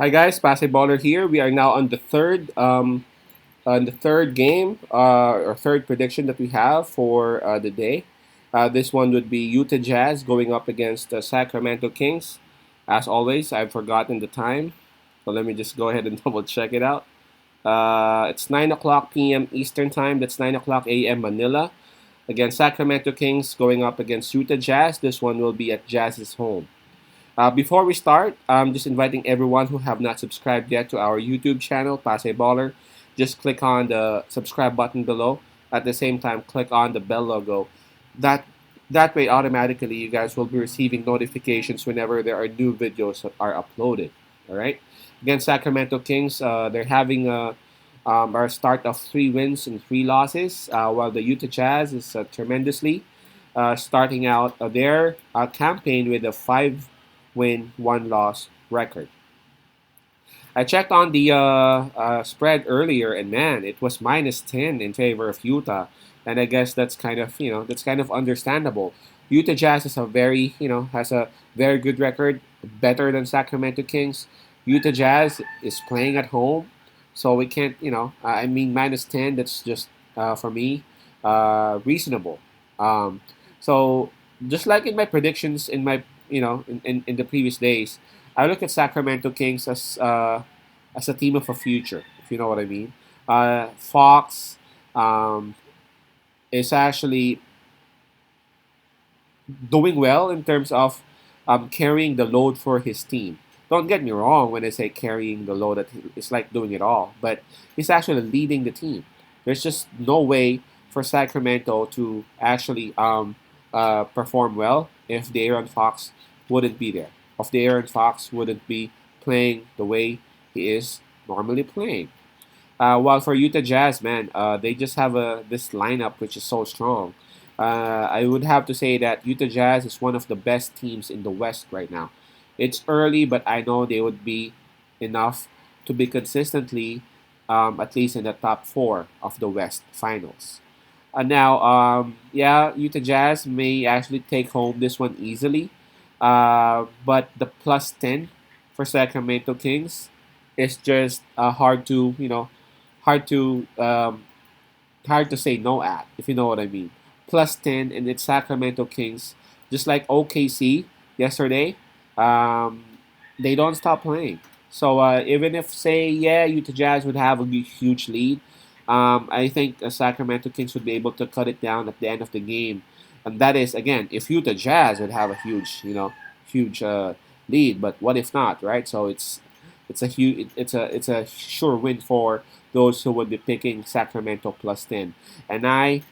Hi guys, Baller here. We are now on the third game or third prediction that we have for the day. This one would be Utah Jazz going up against the Sacramento Kings. As always, I've forgotten the time, so let me just go ahead and double check it out. It's 9 o'clock p.m. Eastern Time. That's 9 o'clock a.m. Manila. Against Sacramento Kings going up against Utah Jazz. This one will be at Jazz's home. Before we start, I'm just inviting everyone who have not subscribed yet to our YouTube channel, Pase Baller. Just click on the subscribe button below. At the same time, click on the bell logo. That that way, automatically, you guys will be receiving notifications whenever there are new videos that are uploaded. All right. Against Sacramento Kings, they're having a start of 3 wins and 3 losses, while the Utah Jazz is tremendously starting out their campaign with a 5-win, 1 loss record. I checked on the spread earlier, and man, it was -10 in favor of Utah, and I guess that's kind of understandable. Utah Jazz has a very good record, better than Sacramento Kings. Utah Jazz is playing at home, so we can't I mean -10. That's just for me reasonable. Um, so just like in my predictions in my in the previous days, I look at Sacramento Kings as a team of a future, if you know what I mean. Fox um, is actually doing well in terms of carrying the load for his team. Don't get me wrong when I say carrying the load, that it's like doing it all, but he's actually leading the team. There's just no way for Sacramento to actually perform well if De'Aaron Fox wouldn't be there. If De'Aaron Fox wouldn't be playing the way he is normally playing. While for Utah Jazz, man, they just have this lineup which is so strong. I would have to say that Utah Jazz is one of the best teams in the West right now. It's early, but I know they would be enough to be consistently at least in the top four of the West Finals. Yeah, Utah Jazz may actually take home this one easily, but the +10 for Sacramento Kings is just hard to um, hard to say no at, if you know what I mean. +10, and it's Sacramento Kings, just like OKC yesterday. Um, they don't stop playing. So even if, say, yeah, Utah Jazz would have a huge lead, I think Sacramento Kings would be able to cut it down at the end of the game, and that is again if Utah Jazz would have a huge lead. But what if not, right? So it's a sure win for those who would be picking Sacramento +10, and I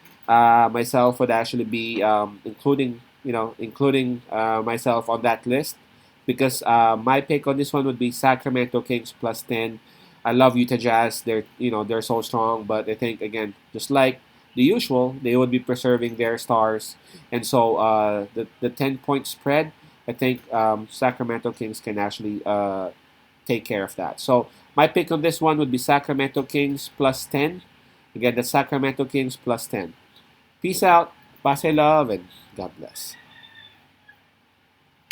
myself would actually be including myself on that list because my pick on this one would be Sacramento Kings +10. I love Utah Jazz. They're so strong, but I think again, just like the usual, they would be preserving their stars, and so the 10-point spread. I think Sacramento Kings can actually take care of that. So my pick on this one would be Sacramento Kings +10. Again, the Sacramento Kings +10. Peace out, pass love, and God bless.